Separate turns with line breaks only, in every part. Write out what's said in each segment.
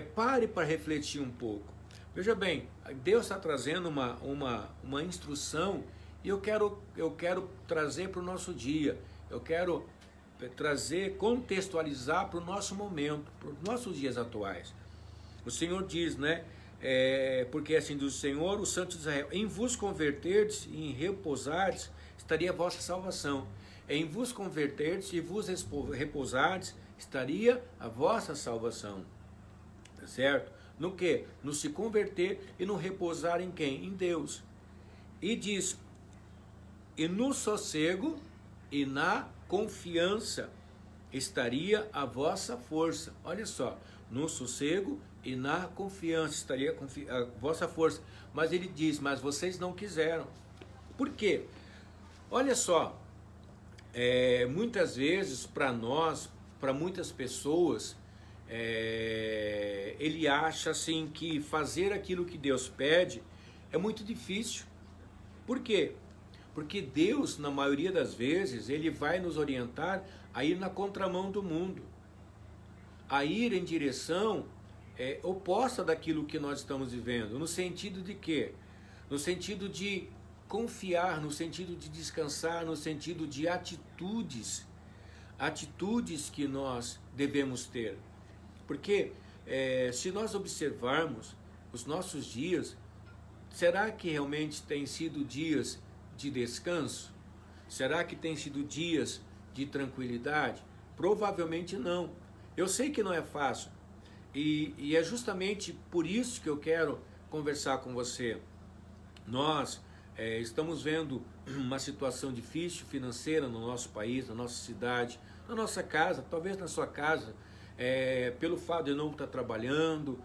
Pare para refletir um pouco. Veja bem, Deus está trazendo uma instrução e eu quero trazer para o nosso dia. Eu quero trazer, contextualizar para o nosso momento, para os nossos dias atuais. O Senhor diz, né? Porque assim diz o Senhor, o Santo de Israel: em vos converterdes e em repousardes, estaria a vossa salvação. Em vos converterdes e vos repousardes, estaria a vossa salvação. Tá certo? No que? No se converter e no repousar em quem? Em Deus. E diz: e no sossego e na confiança estaria a vossa força. Olha só, no sossego e na confiança estaria a vossa força. Mas ele diz: mas vocês não quiseram. Por quê? Olha só, muitas vezes para nós, para muitas pessoas, ele acha assim que fazer aquilo que Deus pede é muito difícil. Por quê? Porque Deus, na maioria das vezes, ele vai nos orientar a ir na contramão do mundo, a ir em direção oposta daquilo que nós estamos vivendo. No sentido de quê? No sentido de confiar, no sentido de descansar, no sentido de atitudes que nós devemos ter. Porque se nós observarmos os nossos dias, será que realmente têm sido dias de descanso? Será que têm sido dias de tranquilidade? Provavelmente não. Eu sei que não é fácil. E é justamente por isso que eu quero conversar com você. Nós estamos vendo uma situação difícil financeira no nosso país, na nossa cidade, na nossa casa, talvez na sua casa, pelo fato de não estar trabalhando,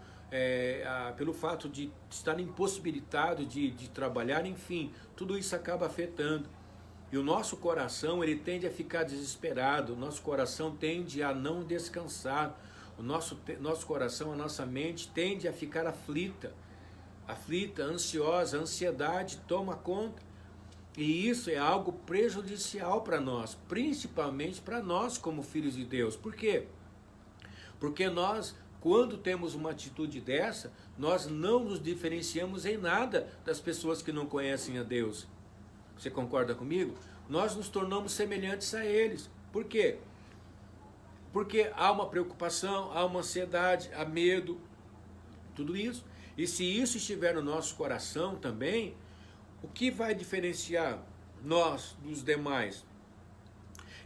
pelo fato de estar impossibilitado de trabalhar, enfim, tudo isso acaba afetando. E o nosso coração, ele tende a ficar desesperado, o nosso coração tende a não descansar, o nosso coração, a nossa mente tende a ficar aflita, ansiosa, a ansiedade toma conta. E isso é algo prejudicial para nós, principalmente para nós como filhos de Deus. Por quê? Porque nós, quando temos uma atitude dessa, nós não nos diferenciamos em nada das pessoas que não conhecem a Deus. Você concorda comigo? Nós nos tornamos semelhantes a eles. Por quê? Porque há uma preocupação, há uma ansiedade, há medo, tudo isso. E se isso estiver no nosso coração também, o que vai diferenciar nós dos demais?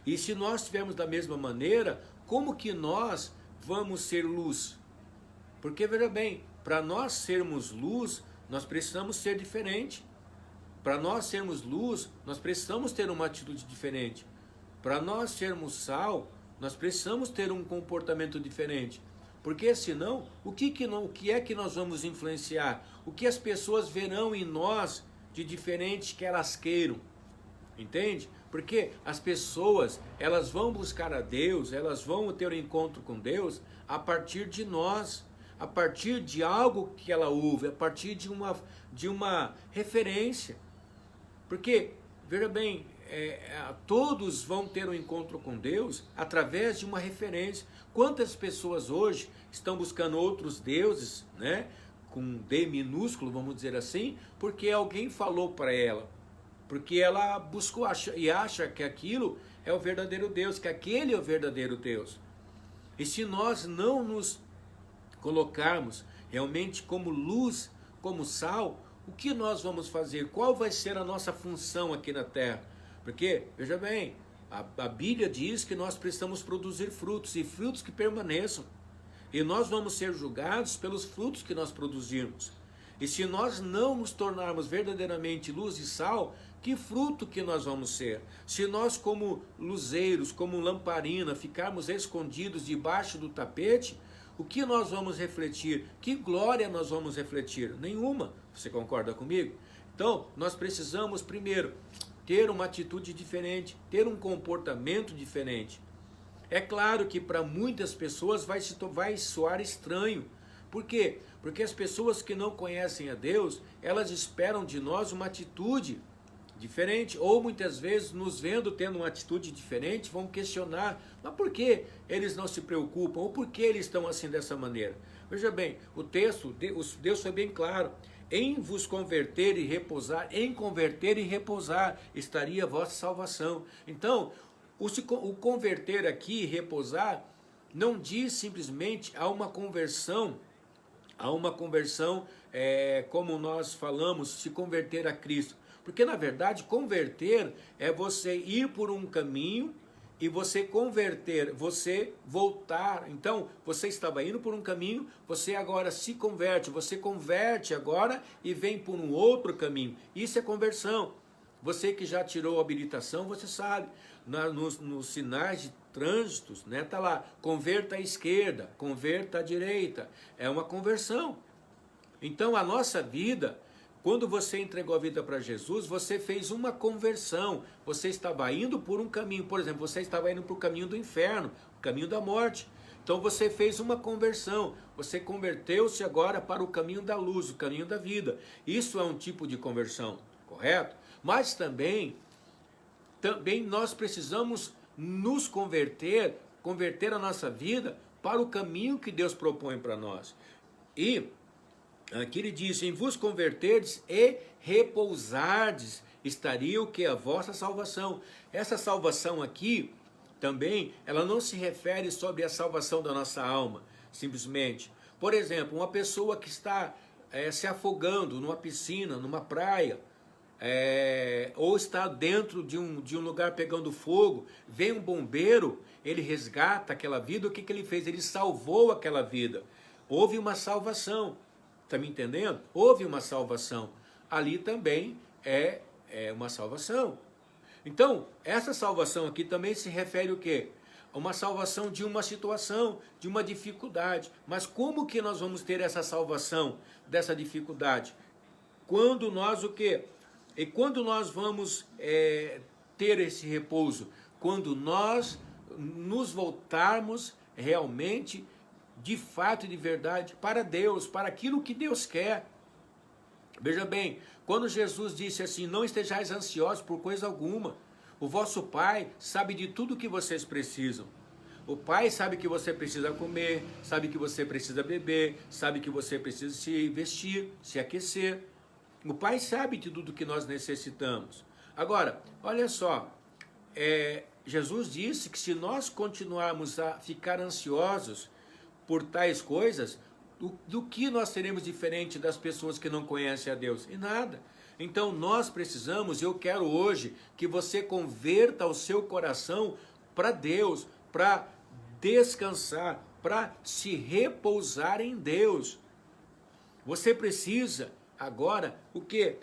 E se nós estivermos da mesma maneira, como que nós vamos ser luz? Porque, veja bem, para nós sermos luz, nós precisamos ser diferente. Para nós sermos luz, nós precisamos ter uma atitude diferente. Para nós sermos sal, nós precisamos ter um comportamento diferente. Porque senão, o que é que nós vamos influenciar? O que as pessoas verão em nós de diferente que elas queiram? Entende? Porque as pessoas, elas vão buscar a Deus, elas vão ter um encontro com Deus a partir de nós, a partir de algo que ela ouve, a partir de uma referência. Porque, veja bem, todos vão ter um encontro com Deus através de uma referência. Quantas pessoas hoje estão buscando outros deuses, né, com D minúsculo, vamos dizer assim, porque alguém falou para ela, porque ela buscou e acha que aquilo é o verdadeiro Deus, que aquele é o verdadeiro Deus. E se nós não nos colocarmos realmente como luz, como sal, o que nós vamos fazer? Qual vai ser a nossa função aqui na terra? Porque, veja bem, a Bíblia diz que nós precisamos produzir frutos, e frutos que permaneçam. E nós vamos ser julgados pelos frutos que nós produzirmos. E se nós não nos tornarmos verdadeiramente luz e sal, que fruto que nós vamos ser? Se nós, como luzeiros, como lamparina, ficarmos escondidos debaixo do tapete, o que nós vamos refletir? Que glória nós vamos refletir? Nenhuma. Você concorda comigo? Então, nós precisamos, primeiro, ter uma atitude diferente, ter um comportamento diferente. É claro que para muitas pessoas vai soar estranho. Por quê? Porque as pessoas que não conhecem a Deus, elas esperam de nós uma atitude diferente, ou muitas vezes nos vendo tendo uma atitude diferente, vão questionar, mas por que eles não se preocupam, ou por que eles estão assim dessa maneira? Veja bem, o texto, Deus foi bem claro. Em vos converter e repousar, em converter e repousar, estaria a vossa salvação. Então, o converter aqui, repousar, não diz simplesmente a uma conversão, como nós falamos, se converter a Cristo. Porque, na verdade, converter é você ir por um caminho e você converter, você voltar. Então, você estava indo por um caminho, você agora se converte, você converte agora e vem por um outro caminho. Isso é conversão. Você que já tirou a habilitação, você sabe, nos sinais de trânsitos, né, tá lá, converta à esquerda, converta à direita, é uma conversão. Então, a nossa vida, quando você entregou a vida para Jesus, você fez uma conversão. Você estava indo por um caminho. Por exemplo, você estava indo para o caminho do inferno, o caminho da morte. Então você fez uma conversão. Você converteu-se agora para o caminho da luz, o caminho da vida. Isso é um tipo de conversão, correto? Mas também nós precisamos nos converter a nossa vida para o caminho que Deus propõe para nós. E aqui ele diz, em vos converterdes e repousardes, estaria o que? A vossa salvação. Essa salvação aqui, também, ela não se refere sobre a salvação da nossa alma, simplesmente. Por exemplo, uma pessoa que está se afogando numa piscina, numa praia, ou está dentro de um lugar pegando fogo, vem um bombeiro, ele resgata aquela vida, o que ele fez? Ele salvou aquela vida. Houve uma salvação. Está me entendendo? Houve uma salvação. Ali também é uma salvação. Então, essa salvação aqui também se refere o quê? A uma salvação de uma situação, de uma dificuldade. Mas como que nós vamos ter essa salvação dessa dificuldade? Quando nós o quê? E quando nós vamos ter esse repouso? Quando nós nos voltarmos realmente, de fato e de verdade, para Deus, para aquilo que Deus quer. Veja bem, quando Jesus disse assim, não estejais ansiosos por coisa alguma, o vosso Pai sabe de tudo que vocês precisam. O Pai sabe que você precisa comer, sabe que você precisa beber, sabe que você precisa se vestir, se aquecer. O Pai sabe de tudo que nós necessitamos. Agora, olha só, Jesus disse que se nós continuarmos a ficar ansiosos por tais coisas, do que nós seremos diferente das pessoas que não conhecem a Deus? Em nada. Então nós precisamos, eu quero hoje que você converta o seu coração para Deus, para descansar, para se repousar em Deus. Você precisa agora o quê?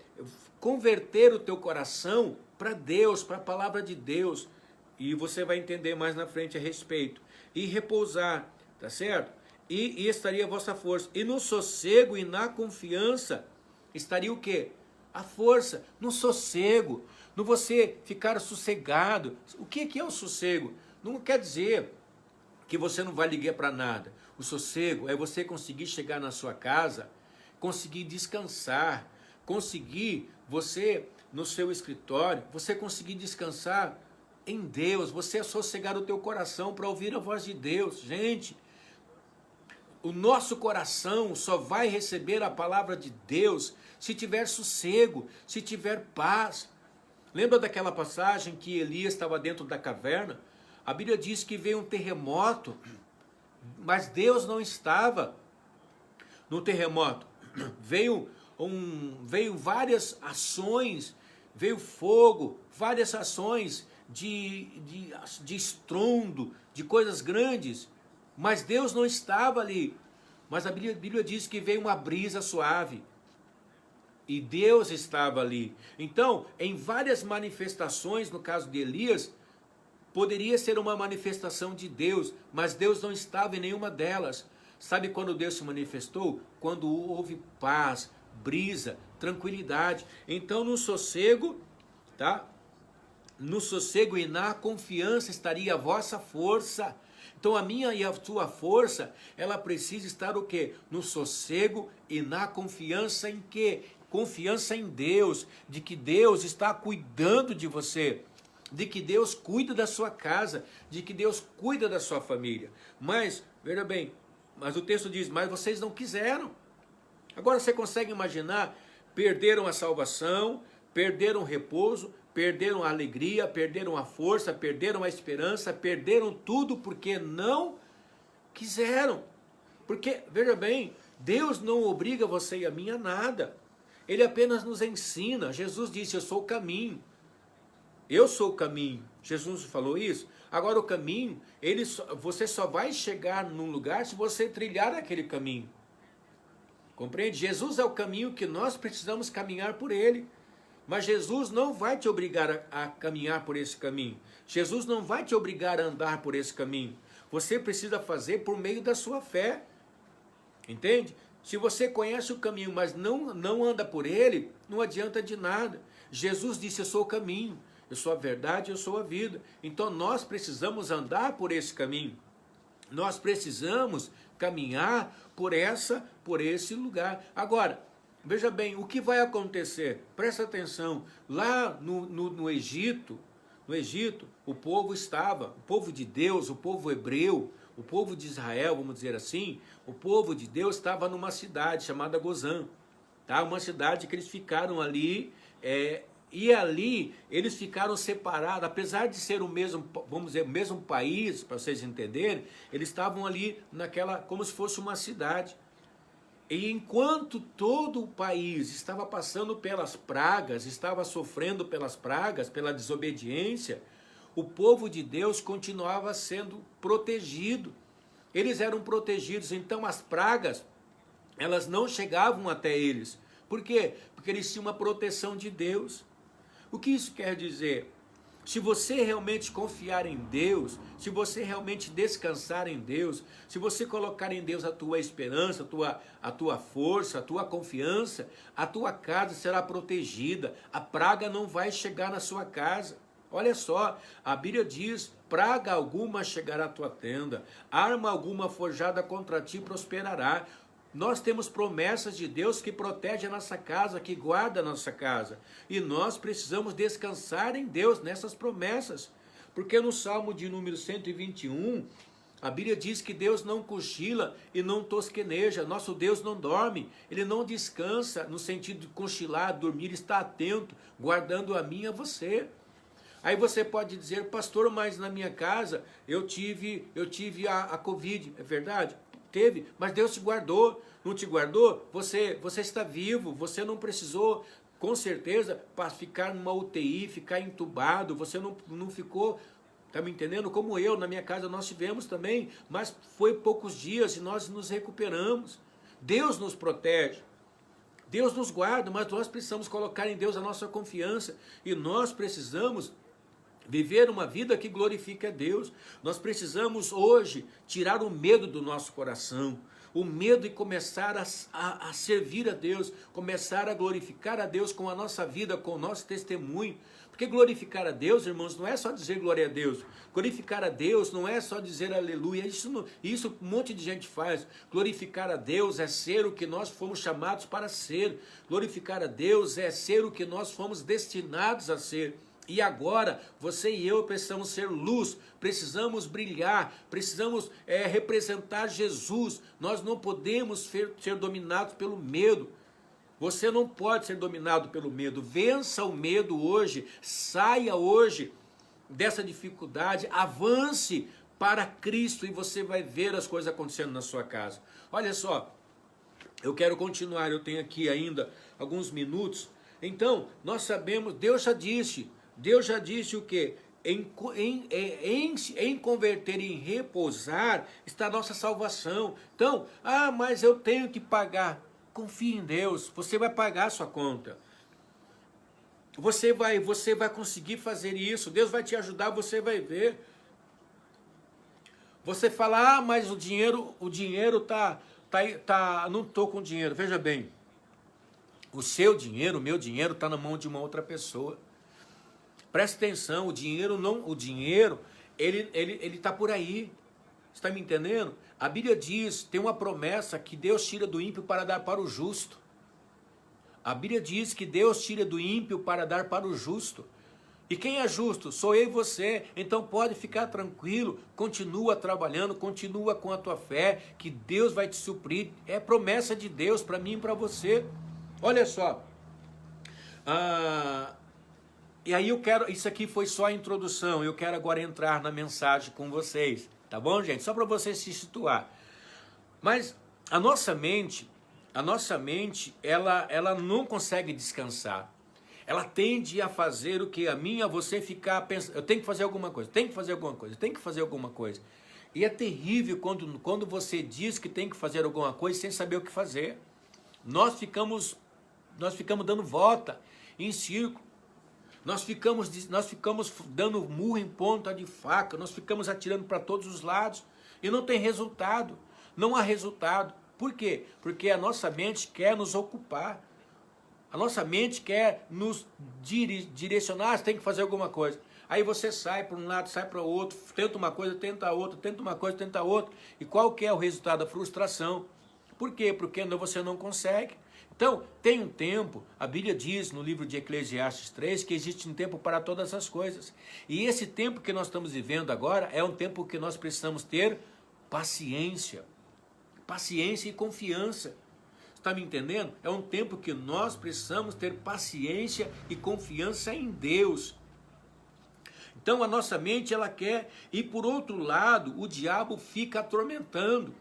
Converter o teu coração para Deus, para a palavra de Deus. E você vai entender mais na frente a respeito. E repousar. Tá certo? E estaria a vossa força. E no sossego e na confiança estaria o quê? A força. No sossego. No você ficar sossegado. O que é o sossego? Não quer dizer que você não vai ligar para nada. O sossego é você conseguir chegar na sua casa, conseguir descansar, conseguir você no seu escritório, você conseguir descansar em Deus, você sossegar o teu coração para ouvir a voz de Deus. Gente, o nosso coração só vai receber a palavra de Deus se tiver sossego, se tiver paz. Lembra daquela passagem que Elias estava dentro da caverna? A Bíblia diz que veio um terremoto, mas Deus não estava no terremoto. Veio várias ações, veio fogo, várias ações de estrondo, de coisas grandes, mas Deus não estava ali. Mas a Bíblia diz que veio uma brisa suave e Deus estava ali. Então, em várias manifestações, no caso de Elias, poderia ser uma manifestação de Deus, mas Deus não estava em nenhuma delas. Sabe quando Deus se manifestou? Quando houve paz, brisa, tranquilidade. Então, no sossego, tá? No sossego e na confiança estaria a vossa força. Então a minha e a tua força, ela precisa estar o quê? No sossego e na confiança em quê? Confiança em Deus, de que Deus está cuidando de você, de que Deus cuida da sua casa, de que Deus cuida da sua família. Mas, veja bem, Mas o texto diz, mas vocês não quiseram. Agora você consegue imaginar? Perderam a salvação, perderam o repouso, perderam a alegria, perderam a força, perderam a esperança, perderam tudo porque não quiseram. Porque, veja bem, Deus não obriga você e a mim a nada. Ele apenas nos ensina. Jesus disse, eu sou o caminho. Eu sou o caminho. Jesus falou isso. Agora o caminho, você só vai chegar num lugar se você trilhar aquele caminho. Compreende? Jesus é o caminho que nós precisamos caminhar por ele. Mas Jesus não vai te obrigar a caminhar por esse caminho. Jesus não vai te obrigar a andar por esse caminho. Você precisa fazer por meio da sua fé. Entende? Se você conhece o caminho, mas não anda por ele, não adianta de nada. Jesus disse, eu sou o caminho, eu sou a verdade, eu sou a vida. Então nós precisamos andar por esse caminho. Nós precisamos caminhar por esse lugar. Agora, veja bem, o que vai acontecer? Presta atenção, lá no Egito, o povo de Deus, o povo hebreu, o povo de Israel, vamos dizer assim, o povo de Deus estava numa cidade chamada Gozã, tá? Uma cidade que eles ficaram ali, e ali eles ficaram separados, apesar de ser o mesmo, vamos dizer, o mesmo país, para vocês entenderem, eles estavam ali naquela, como se fosse uma cidade. E enquanto todo o país estava passando pelas pragas, estava sofrendo pelas pragas, pela desobediência, o povo de Deus continuava sendo protegido. Eles eram protegidos, então as pragas, elas não chegavam até eles. Por quê? Porque eles tinham uma proteção de Deus. O que isso quer dizer? Se você realmente confiar em Deus, se você realmente descansar em Deus, se você colocar em Deus a tua esperança, a tua força, a tua confiança, a tua casa será protegida, a praga não vai chegar na sua casa. Olha só, a Bíblia diz, praga alguma chegará à tua tenda, arma alguma forjada contra ti prosperará. Nós temos promessas de Deus que protege a nossa casa, que guarda a nossa casa. E nós precisamos descansar em Deus nessas promessas. Porque no Salmo de número 121, a Bíblia diz que Deus não cochila e não tosqueneja. Nosso Deus não dorme, Ele não descansa no sentido de cochilar, dormir, está atento, guardando a mim e a você. Aí você pode dizer, pastor, mas na minha casa eu tive a Covid. É verdade? Teve, mas Deus te guardou. Não te guardou? Você está vivo, você não precisou, com certeza, para ficar numa UTI, ficar entubado, você não ficou, tá me entendendo? Como eu, na minha casa nós tivemos também, mas foi poucos dias e nós nos recuperamos. Deus nos protege, Deus nos guarda, mas nós precisamos colocar em Deus a nossa confiança e nós precisamos viver uma vida que glorifique a Deus. Nós precisamos hoje tirar o medo do nosso coração, o medo de começar a servir a Deus, começar a glorificar a Deus com a nossa vida, com o nosso testemunho. Porque glorificar a Deus, irmãos, não é só dizer glória a Deus. Glorificar a Deus não é só dizer aleluia. Isso um monte de gente faz. Glorificar a Deus é ser o que nós fomos chamados para ser. Glorificar a Deus é ser o que nós fomos destinados a ser. E agora, você e eu precisamos ser luz, precisamos brilhar, precisamos representar Jesus. Nós não podemos ser dominados pelo medo. Você não pode ser dominado pelo medo. Vença o medo hoje, saia hoje dessa dificuldade, avance para Cristo e você vai ver as coisas acontecendo na sua casa. Olha só, eu quero continuar, eu tenho aqui ainda alguns minutos. Então, nós sabemos, Deus já disse o quê? Em converter e em repousar está a nossa salvação. Então, mas eu tenho que pagar. Confie em Deus, você vai pagar a sua conta. Você vai conseguir fazer isso, Deus vai te ajudar, você vai ver. Você fala, mas o dinheiro não estou com dinheiro. Veja bem, o seu dinheiro, o meu dinheiro está na mão de uma outra pessoa. Presta atenção, o dinheiro, ele está por aí. Está me entendendo? A Bíblia diz, tem uma promessa que Deus tira do ímpio para dar para o justo. A Bíblia diz que Deus tira do ímpio para dar para o justo. E quem é justo? Sou eu e você. Então pode ficar tranquilo, continua trabalhando, continua com a tua fé, que Deus vai te suprir. É promessa de Deus para mim e para você. Olha só. E aí eu quero, isso aqui foi só a introdução, eu quero agora entrar na mensagem com vocês. Tá bom, gente? Só para você se situar. Mas a nossa mente, ela não consegue descansar. Ela tende a fazer o que? A mim, a você ficar pensando, eu tenho que fazer alguma coisa, tenho que fazer alguma coisa, tenho que fazer alguma coisa. E é terrível quando você diz que tem que fazer alguma coisa sem saber o que fazer. Nós ficamos dando volta em círculo. Nós ficamos dando murro em ponta de faca, nós ficamos atirando para todos os lados e não tem resultado. Não há resultado. Por quê? Porque a nossa mente quer nos ocupar. A nossa mente quer nos direcionar, você tem que fazer alguma coisa. Aí você sai para um lado, sai para o outro, tenta uma coisa, tenta outra, tenta uma coisa, tenta outra. E qual que é o resultado da frustração? Por quê? Porque você não consegue. Então, tem um tempo, a Bíblia diz no livro de Eclesiastes 3, que existe um tempo para todas as coisas. E esse tempo que nós estamos vivendo agora é um tempo que nós precisamos ter paciência. Paciência e confiança. Está me entendendo? É um tempo que nós precisamos ter paciência e confiança em Deus. Então a nossa mente ela quer, e por outro lado, o diabo fica atormentando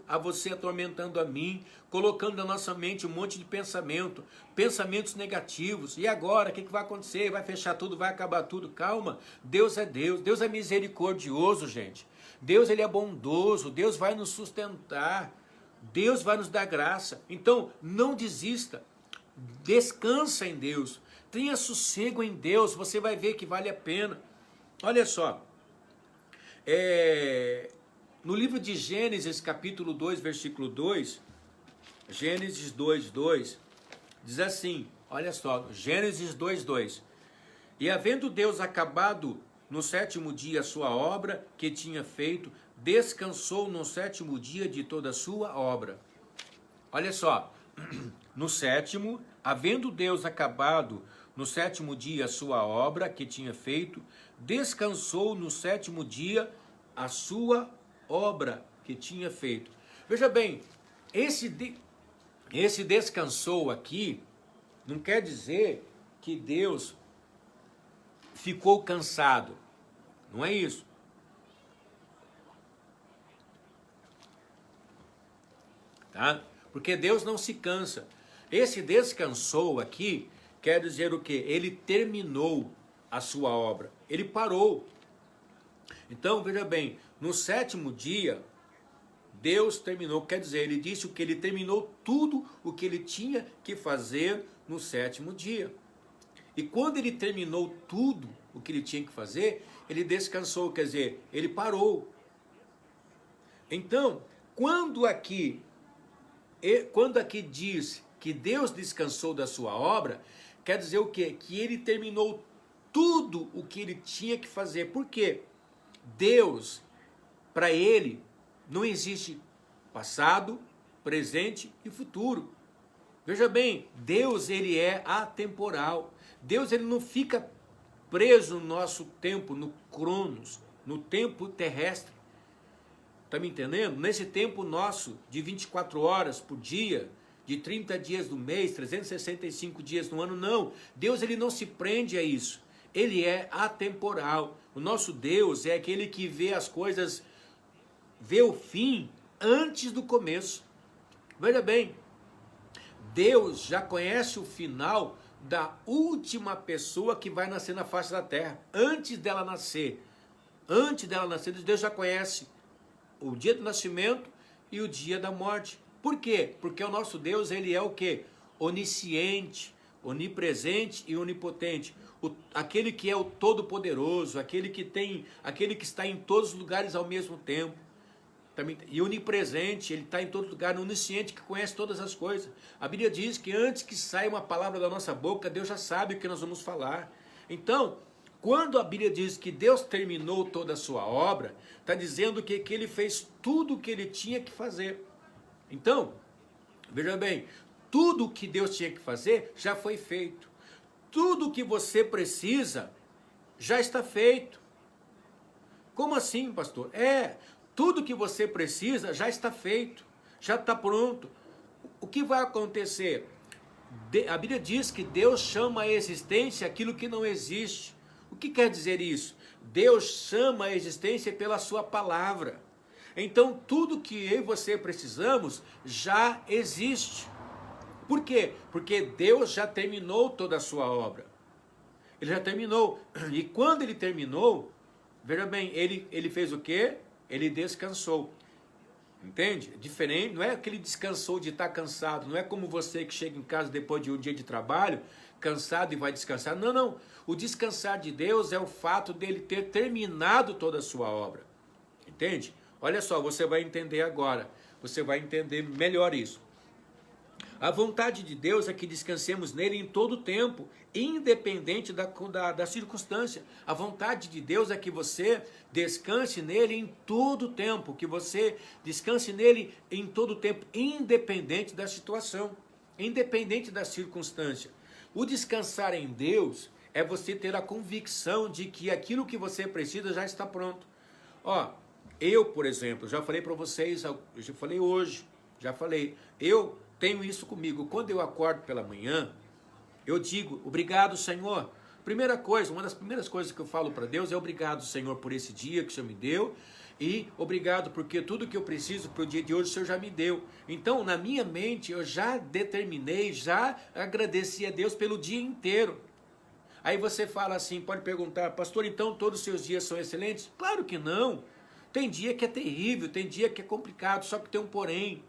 a você, atormentando a mim, colocando na nossa mente um monte de pensamentos negativos. E agora, o que vai acontecer? Vai fechar tudo, vai acabar tudo. Calma, Deus é misericordioso, gente. Deus ele é bondoso, Deus vai nos sustentar. Deus vai nos dar graça. Então, não desista. Descansa em Deus. Tenha sossego em Deus. Você vai ver que vale a pena. Olha só. No livro de Gênesis, capítulo 2, versículo 2. Gênesis 2, 2. Diz assim. Olha só. Gênesis 2, 2. E havendo Deus acabado no sétimo dia a sua obra que tinha feito, descansou no sétimo dia de toda a sua obra. Olha só, no sétimo, havendo Deus acabado no sétimo dia a sua obra que tinha feito, descansou no sétimo dia a sua obra que tinha feito. Veja bem, esse descansou aqui não quer dizer que Deus ficou cansado. Não é isso. Tá? Porque Deus não se cansa. Esse descansou aqui quer dizer o quê? Ele terminou a sua obra. Ele parou. Então, veja bem, no sétimo dia, Deus terminou, quer dizer, ele disse que ele terminou tudo o que ele tinha que fazer no sétimo dia. E quando ele terminou tudo o que ele tinha que fazer, ele descansou, quer dizer, ele parou. Então, quando aqui diz que Deus descansou da sua obra, quer dizer o quê? Que ele terminou tudo o que ele tinha que fazer. Por quê? Deus, para ele, não existe passado, presente e futuro. Veja bem, Deus ele é atemporal. Deus ele não fica preso no nosso tempo, no cronos, no tempo terrestre. Está me entendendo? Nesse tempo nosso de 24 horas por dia, de 30 dias do mês, 365 dias no ano, não. Deus ele não se prende a isso. Ele é atemporal. O nosso Deus é aquele que vê as coisas, vê o fim antes do começo. Veja bem, Deus já conhece o final da última pessoa que vai nascer na face da terra. Antes dela nascer, Deus já conhece o dia do nascimento e o dia da morte. Por quê? Porque o nosso Deus, ele é o quê? Onisciente, onipresente e onipotente. Aquele que é o todo-poderoso, aquele que está em todos os lugares ao mesmo tempo. E onipresente, ele está em todo lugar, onisciente, que conhece todas as coisas. A Bíblia diz que antes que saia uma palavra da nossa boca, Deus já sabe o que nós vamos falar. Então, quando a Bíblia diz que Deus terminou toda a sua obra, está dizendo que ele fez tudo o que ele tinha que fazer. Então, veja bem, tudo o que Deus tinha que fazer já foi feito. tudo que você precisa já está feito. Como assim, pastor? Tudo que você precisa já está feito, já está pronto. O que vai acontecer? A Bíblia diz que Deus chama à existência aquilo que não existe. O que quer dizer isso? Deus chama à existência pela sua palavra. Então, tudo que eu e você precisamos já existe. Por quê? Porque Deus já terminou toda a sua obra. Ele já terminou. E quando ele terminou, veja bem, ele fez o quê? Ele descansou. Entende? Diferente, não é que ele descansou de estar cansado, não é como você que chega em casa depois de um dia de trabalho, cansado e vai descansar. Não, não. O descansar de Deus é o fato dele ter terminado toda a sua obra. Entende? Olha só, você vai entender agora. Você vai entender melhor isso. A vontade de Deus é que descansemos nele em todo o tempo, independente da circunstância. A vontade de Deus é que você descanse nele em todo o tempo, que você descanse nele em todo o tempo, independente da situação, independente da circunstância. O descansar em Deus é você ter a convicção de que aquilo que você precisa já está pronto. Ó, eu, por exemplo, já falei para vocês, já falei hoje, eu tenho isso comigo. Quando eu acordo pela manhã, eu digo, obrigado, Senhor. Primeira coisa, uma das primeiras coisas que eu falo para Deus é obrigado, Senhor, por esse dia que o Senhor me deu. E obrigado porque tudo que eu preciso para o dia de hoje o Senhor já me deu. Então, na minha mente, eu já determinei, já agradeci a Deus pelo dia inteiro. Aí você fala assim, pode perguntar, pastor, então todos os seus dias são excelentes? Claro que não. Tem dia que é terrível, tem dia que é complicado, só que tem um porém.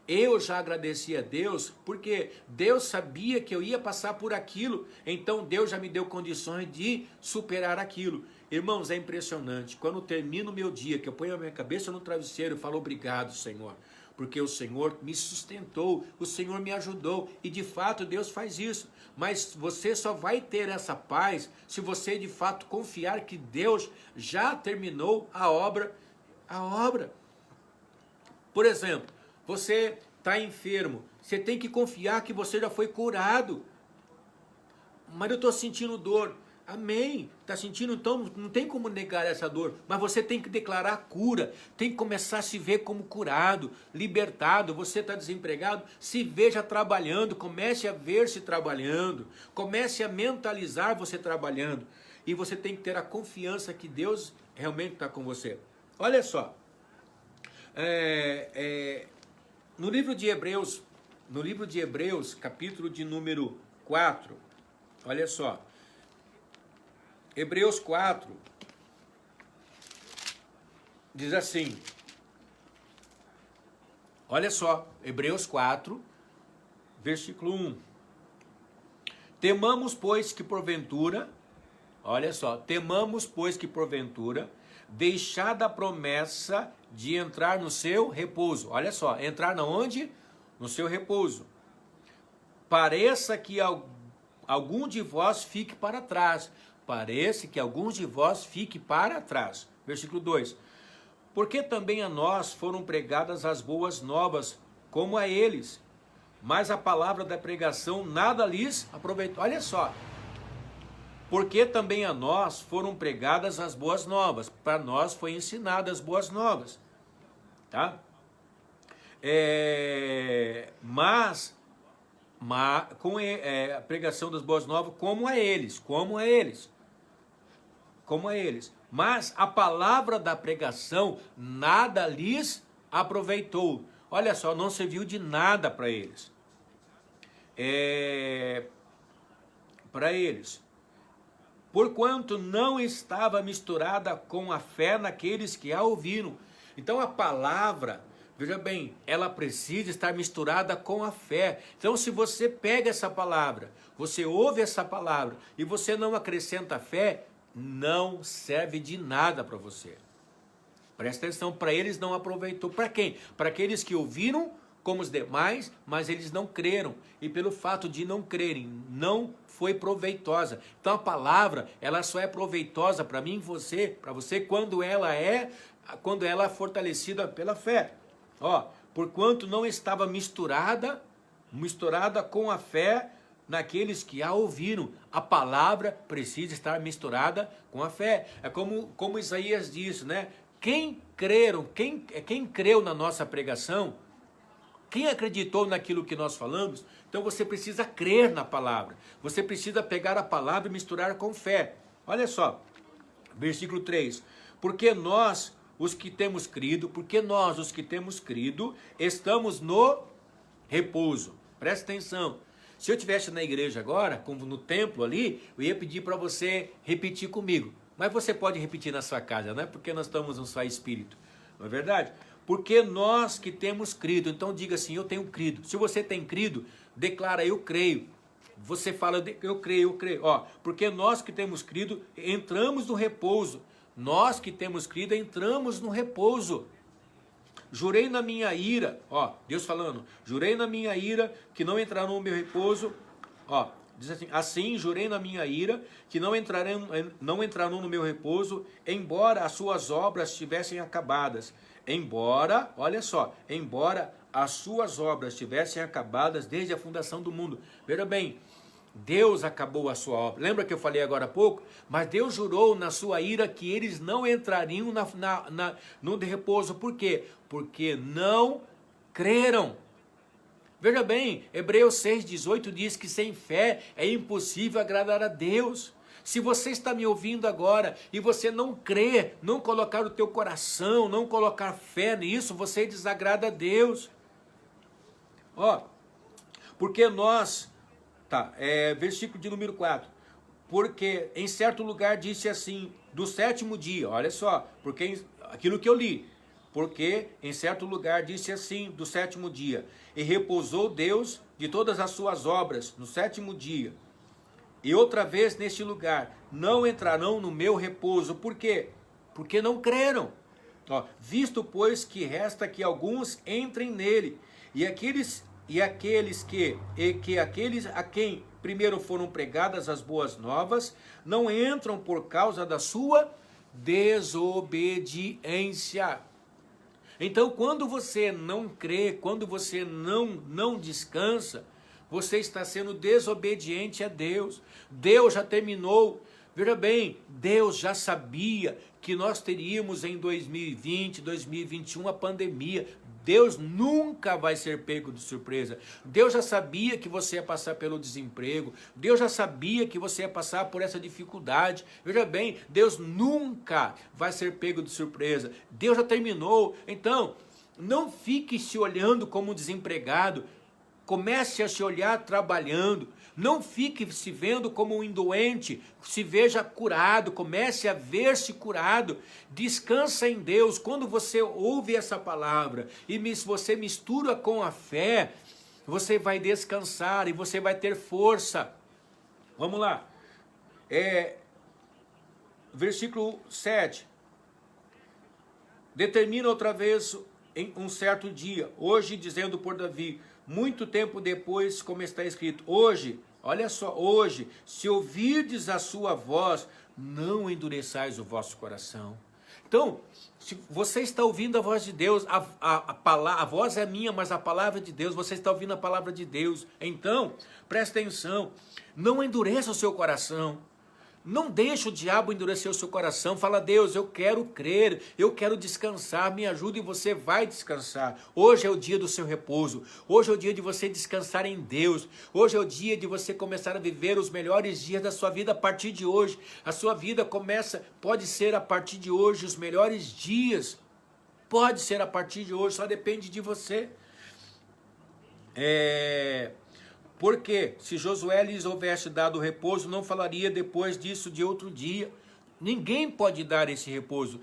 Eu já agradeci a Deus porque Deus sabia que eu ia passar por aquilo, então Deus já me deu condições de superar aquilo. Irmãos, é impressionante, quando termino o meu dia, que eu ponho a minha cabeça no travesseiro e falo obrigado, Senhor, porque o Senhor me sustentou, o Senhor me ajudou, e de fato Deus faz isso. Mas você só vai ter essa paz se você de fato confiar que Deus já terminou a obra. Por exemplo, você está enfermo, você tem que confiar que você já foi curado. Mas eu estou sentindo dor. Amém. Está sentindo, então não tem como negar essa dor. Mas você tem que declarar a cura. Tem que começar a se ver como curado, libertado. Você está desempregado, se veja trabalhando. Comece a ver-se trabalhando. Comece a mentalizar você trabalhando. E você tem que ter a confiança que Deus realmente está com você. Olha só. No livro de Hebreus, capítulo de número 4, olha só, Hebreus 4, diz assim, olha só, Hebreus 4, versículo 1, temamos, pois, que porventura, deixada a promessa de entrar no seu repouso. Olha só, entrar na onde? No seu repouso. Pareça que algum de vós fique para trás. Parece que alguns de vós fique para trás. Versículo 2. Porque também a nós foram pregadas as boas novas, como a eles. Mas a palavra da pregação nada lhes aproveitou. Olha só. Porque também a nós foram pregadas as boas novas. Para nós foi ensinada as boas novas. Tá? Mas com a pregação das boas novas, como a eles. Mas a palavra da pregação nada lhes aproveitou. Olha só, não serviu de nada para eles. Porquanto não estava misturada com a fé naqueles que a ouviram. Então a palavra, veja bem, ela precisa estar misturada com a fé. Então se você pega essa palavra, você ouve essa palavra e você não acrescenta fé, não serve de nada para você. Presta atenção, para eles não aproveitou. Para quem? Para aqueles que ouviram como os demais, mas eles não creram. E pelo fato de não crerem, não foi proveitosa. Então a palavra, ela só é proveitosa para mim e para você, quando ela é fortalecida pela fé. Ó, porquanto não estava misturada com a fé naqueles que a ouviram. A palavra precisa estar misturada com a fé. É como Isaías disse, né? Quem creu na nossa pregação, quem acreditou naquilo que nós falamos, então você precisa crer na palavra. Você precisa pegar a palavra e misturar com fé. Olha só, versículo 3. Porque nós, os que temos crido, estamos no repouso. Presta atenção. Se eu estivesse na igreja agora, como no templo ali, eu ia pedir para você repetir comigo. Mas você pode repetir na sua casa, não é porque nós estamos no só espírito. Não é verdade? Porque nós que temos crido. Então diga assim, eu tenho crido. Se você tem crido, declara eu creio. Você fala eu creio. Ó, porque nós que temos crido, entramos no repouso. Nós que temos crido, entramos no repouso. Jurei na minha ira, ó, Deus falando, jurei na minha ira que não entrarão no meu repouso, ó, diz assim, jurei na minha ira que não entrarão no meu repouso, embora as suas obras estivessem acabadas. Embora, olha só, embora as suas obras estivessem acabadas desde a fundação do mundo. Veja bem, Deus acabou a sua obra. Lembra que eu falei agora há pouco? Mas Deus jurou na sua ira que eles não entrariam no repouso. Por quê? Porque não creram. Veja bem, Hebreus 6,18 diz que sem fé é impossível agradar a Deus. Se você está me ouvindo agora e você não crê, não colocar o teu coração, não colocar fé nisso, você desagrada a Deus. Ó, porque nós... versículo de número 4. Porque em certo lugar disse assim, do sétimo dia, olha só, porque aquilo que eu li, porque em certo lugar disse assim, do sétimo dia, e repousou Deus de todas as suas obras no sétimo dia. E outra vez neste lugar, não entrarão no meu repouso. Por quê? Porque não creram. Ó, visto, pois, que resta que alguns entrem nele, e aqueles a quem primeiro foram pregadas as boas novas, não entram por causa da sua desobediência. Então, quando você não crê, quando você não descansa, você está sendo desobediente a Deus. Deus já terminou. Veja bem, Deus já sabia que nós teríamos em 2020, 2021 a pandemia. Deus nunca vai ser pego de surpresa. Deus já sabia que você ia passar pelo desemprego. Deus já sabia que você ia passar por essa dificuldade. Veja bem, Deus nunca vai ser pego de surpresa. Deus já terminou. Então, não fique se olhando como desempregado. Comece a se olhar trabalhando. Não fique se vendo como um indoente. Se veja curado. Comece a ver-se curado. Descansa em Deus. Quando você ouve essa palavra e você mistura com a fé, você vai descansar e você vai ter força. Vamos lá. Versículo 7. Determina outra vez em um certo dia. Hoje, dizendo por Davi... Muito tempo depois, como está escrito, hoje, olha só, hoje, se ouvirdes a sua voz, não endureçais o vosso coração. Então, se você está ouvindo a voz de Deus, a voz é minha, mas a palavra é de Deus, você está ouvindo a palavra de Deus. Então, presta atenção, não endureça o seu coração. Não deixe o diabo endurecer o seu coração. Fala, Deus, eu quero crer, eu quero descansar, me ajuda e você vai descansar. Hoje é o dia do seu repouso. Hoje é o dia de você descansar em Deus. Hoje é o dia de você começar a viver os melhores dias da sua vida a partir de hoje. A sua vida pode ser a partir de hoje os melhores dias. Pode ser a partir de hoje, só depende de você. Porque se Josué lhes houvesse dado repouso, não falaria depois disso de outro dia. Ninguém pode dar esse repouso.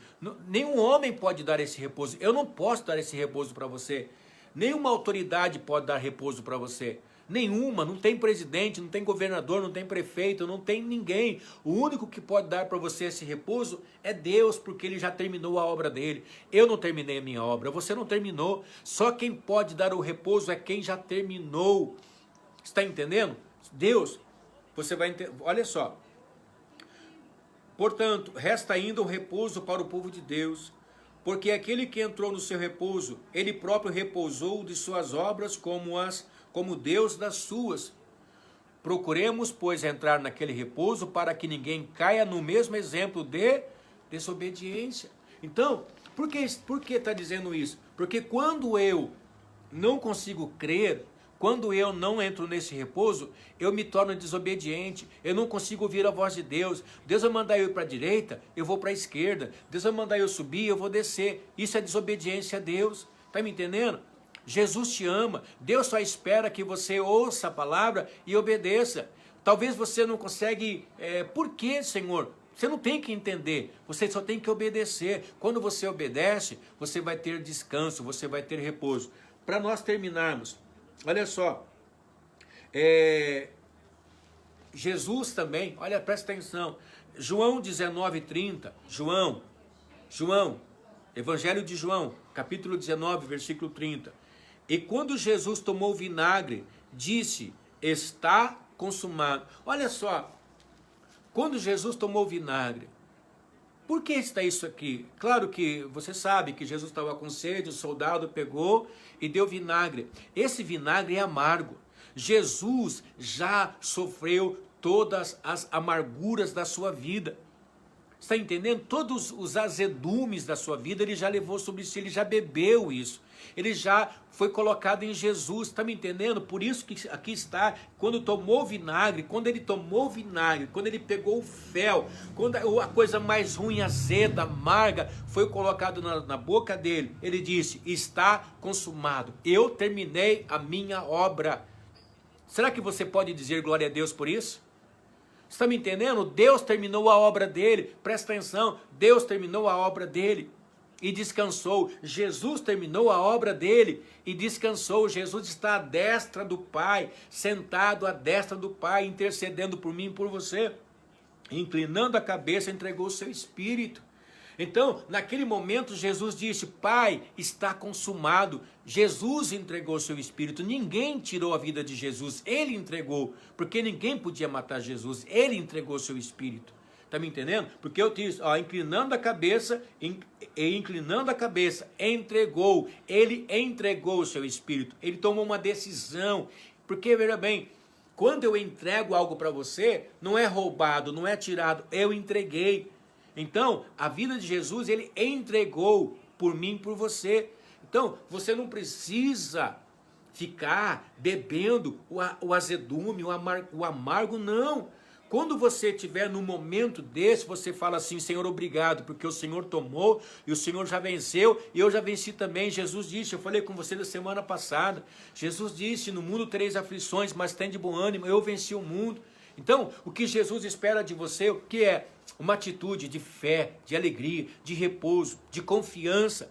Nenhum homem pode dar esse repouso. Eu não posso dar esse repouso para você. Nenhuma autoridade pode dar repouso para você. Nenhuma. Não tem presidente, não tem governador, não tem prefeito, não tem ninguém. O único que pode dar para você esse repouso é Deus, porque Ele já terminou a obra dele. Eu não terminei a minha obra, você não terminou. Só quem pode dar o repouso é quem já terminou. Está entendendo? Deus, você vai entender. Olha só. Portanto, resta ainda um repouso para o povo de Deus, porque aquele que entrou no seu repouso, ele próprio repousou de suas obras como Deus das suas. Procuremos, pois, entrar naquele repouso para que ninguém caia no mesmo exemplo de desobediência. Então, por que está dizendo isso? Porque quando eu não consigo crer, quando eu não entro nesse repouso, eu me torno desobediente, eu não consigo ouvir a voz de Deus. Deus vai mandar eu ir para a direita, eu vou para a esquerda. Deus vai mandar eu subir, eu vou descer. Isso é desobediência a Deus. Está me entendendo? Jesus te ama, Deus só espera que você ouça a palavra e obedeça. Talvez você não consegue, por que, Senhor? Você não tem que entender, você só tem que obedecer. Quando você obedece, você vai ter descanso, você vai ter repouso. Para nós terminarmos, olha só, Jesus também, olha, presta atenção, João 19:30, João, Evangelho de João, capítulo 19, versículo 30. E quando Jesus tomou vinagre, disse, está consumado. Olha só, quando Jesus tomou vinagre, por que está isso aqui? Claro que você sabe que Jesus estava com sede, o soldado pegou e deu vinagre. Esse vinagre é amargo. Jesus já sofreu todas as amarguras da sua vida. Está entendendo? Todos os azedumes da sua vida ele já levou sobre si, ele já bebeu isso. Ele já foi colocado em Jesus, está me entendendo? Por isso que aqui está, quando tomou vinagre, quando ele pegou o fel, quando a coisa mais ruim, azeda, amarga, foi colocado na boca dele, ele disse, está consumado, eu terminei a minha obra. Será que você pode dizer glória a Deus por isso? Está me entendendo? Deus terminou a obra dele, presta atenção, Deus terminou a obra dele e descansou. Jesus terminou a obra dele e descansou. Jesus está à destra do Pai, sentado à destra do Pai, intercedendo por mim e por você. Inclinando a cabeça, entregou o seu espírito. Então, naquele momento, Jesus disse, Pai, está consumado. Jesus entregou o seu espírito. Ninguém tirou a vida de Jesus. Ele entregou, porque ninguém podia matar Jesus. Ele entregou o seu espírito. Está me entendendo? Porque eu disse, inclinando a cabeça, entregou. Ele entregou o seu espírito. Ele tomou uma decisão. Porque, veja bem, quando eu entrego algo para você, não é roubado, não é tirado. Eu entreguei. Então, a vida de Jesus, ele entregou por mim, por você. Então, você não precisa ficar bebendo o azedume, o amargo, não. Quando você estiver num momento desse, você fala assim, Senhor, obrigado, porque o Senhor tomou e o Senhor já venceu e eu já venci também. Jesus disse, eu falei com você na semana passada, Jesus disse, no mundo tereis aflições, mas tem de bom ânimo, eu venci o mundo. Então, o que Jesus espera de você, o que é? Uma atitude de fé, de alegria, de repouso, de confiança.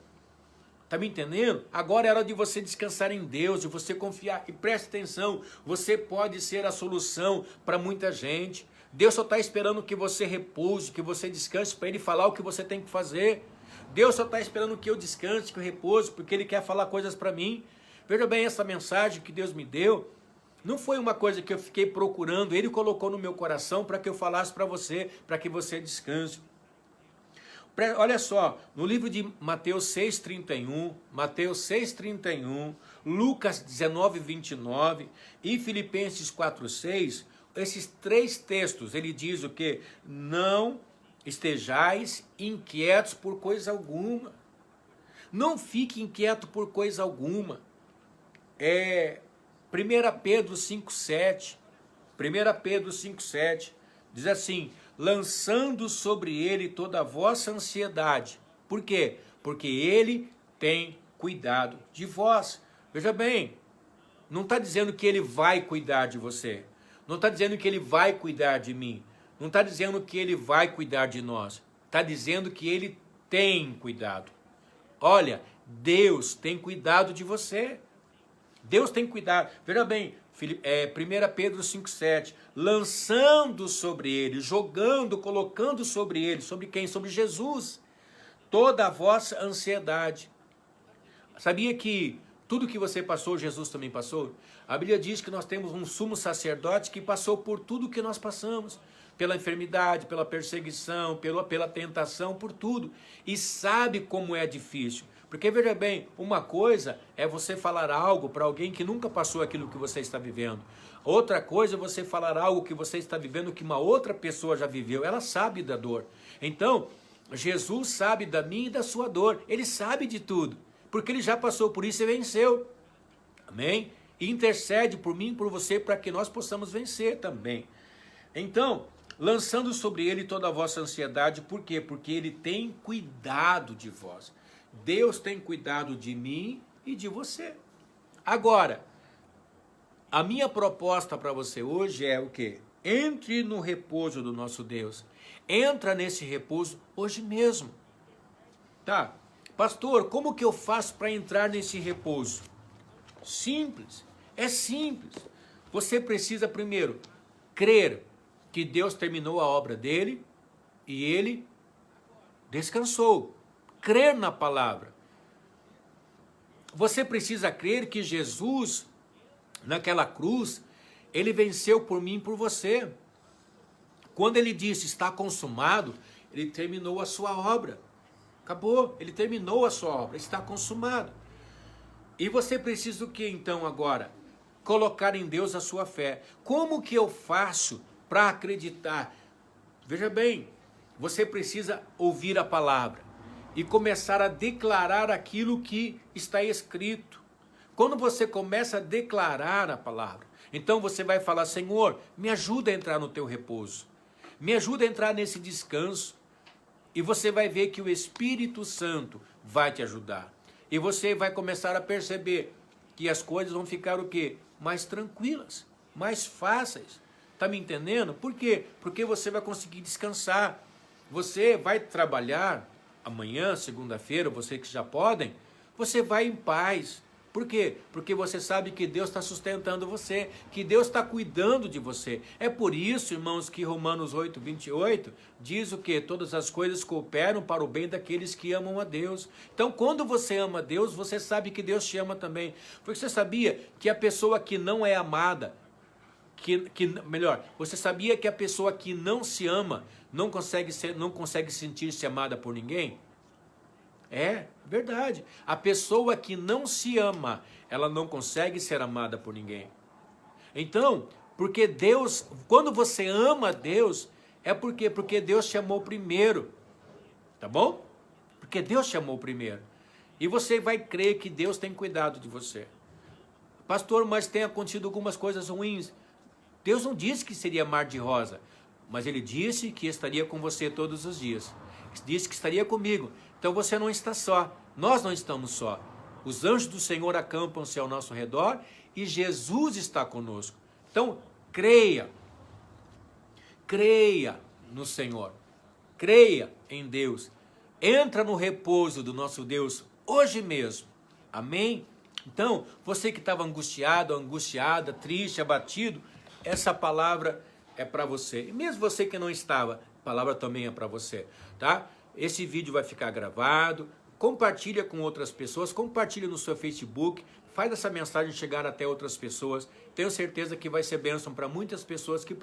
Está me entendendo? Agora é hora de você descansar em Deus, de você confiar. E preste atenção, você pode ser a solução para muita gente. Deus só está esperando que você repouse, que você descanse para Ele falar o que você tem que fazer. Deus só está esperando que eu descanse, que eu repouse, porque Ele quer falar coisas para mim. Veja bem, essa mensagem que Deus me deu, não foi uma coisa que eu fiquei procurando, Ele colocou no meu coração para que eu falasse para você, para que você descanse. Olha só, no livro de Mateus 6,31, Lucas 19:29 e Filipenses 4:6, esses três textos, ele diz o quê? Não estejais inquietos por coisa alguma. Não fique inquieto por coisa alguma. 1 Pedro 5,7, diz assim, lançando sobre ele toda a vossa ansiedade. Por quê? Porque ele tem cuidado de vós. Veja bem, não está dizendo que ele vai cuidar de você. Não está dizendo que ele vai cuidar de mim. Não está dizendo que ele vai cuidar de nós. Está dizendo que ele tem cuidado. Olha, Deus tem cuidado de você. Deus tem cuidado. Veja bem, 1 Pedro 5,7, lançando sobre ele, jogando, colocando sobre ele, sobre quem? Sobre Jesus, toda a vossa ansiedade. Sabia que tudo que você passou, Jesus também passou? A Bíblia diz que nós temos um sumo sacerdote que passou por tudo que nós passamos, pela enfermidade, pela perseguição, pela tentação, por tudo, e sabe como é difícil. Porque veja bem, uma coisa é você falar algo para alguém que nunca passou aquilo que você está vivendo. Outra coisa é você falar algo que você está vivendo que uma outra pessoa já viveu. Ela sabe da dor. Então, Jesus sabe da minha e da sua dor. Ele sabe de tudo. Porque ele já passou por isso e venceu. Amém? E intercede por mim e por você para que nós possamos vencer também. Então, lançando sobre ele toda a vossa ansiedade, por quê? Porque ele tem cuidado de vós. Deus tem cuidado de mim e de você. Agora, a minha proposta para você hoje é o quê? Entre no repouso do nosso Deus. Entra nesse repouso hoje mesmo. Tá? Pastor, como que eu faço para entrar nesse repouso? Simples. É simples. Você precisa primeiro crer que Deus terminou a obra dele e ele descansou. Crer na palavra. Você precisa crer que Jesus, naquela cruz, ele venceu por mim e por você. Quando ele disse está consumado, ele terminou a sua obra. Acabou, ele terminou a sua obra, está consumado. E você precisa o que então agora? Colocar em Deus a sua fé. Como que eu faço para acreditar? Veja bem, você precisa ouvir a palavra e começar a declarar aquilo que está escrito. Quando você começa a declarar a palavra, então você vai falar, Senhor, me ajuda a entrar no teu repouso. Me ajuda a entrar nesse descanso. E você vai ver que o Espírito Santo vai te ajudar. E você vai começar a perceber que as coisas vão ficar o quê? Mais tranquilas, mais fáceis. Tá me entendendo? Por quê? Porque você vai conseguir descansar. Você vai trabalhar amanhã, segunda-feira, vocês que já podem, você vai em paz. Por quê? Porque você sabe que Deus está sustentando você, que Deus está cuidando de você. É por isso, irmãos, que Romanos 8:28 diz o quê? Todas as coisas cooperam para o bem daqueles que amam a Deus. Então, quando você ama a Deus, você sabe que Deus te ama também. Porque você sabia que a pessoa que não é amada, melhor, você sabia que a pessoa que não se ama não consegue sentir-se amada por ninguém? É verdade. A pessoa que não se ama, ela não consegue ser amada por ninguém. Então, porque Deus, quando você ama Deus, é porque Deus te amou primeiro. Tá bom? Porque Deus te amou primeiro. E você vai crer que Deus tem cuidado de você. Pastor, mas tem acontecido algumas coisas ruins. Deus não disse que seria mar de rosa, mas ele disse que estaria com você todos os dias. Disse que estaria comigo. Então você não está só. Nós não estamos só. Os anjos do Senhor acampam-se ao nosso redor e Jesus está conosco. Então, creia. Creia no Senhor. Creia em Deus. Entra no repouso do nosso Deus hoje mesmo. Amém? Então, você que estava angustiado, angustiada, triste, abatido, essa palavra é para você. E mesmo você que não estava, a palavra também é para você, tá? Esse vídeo vai ficar gravado, compartilha com outras pessoas, compartilha no seu Facebook, faz essa mensagem chegar até outras pessoas. Tenho certeza que vai ser bênção para muitas pessoas que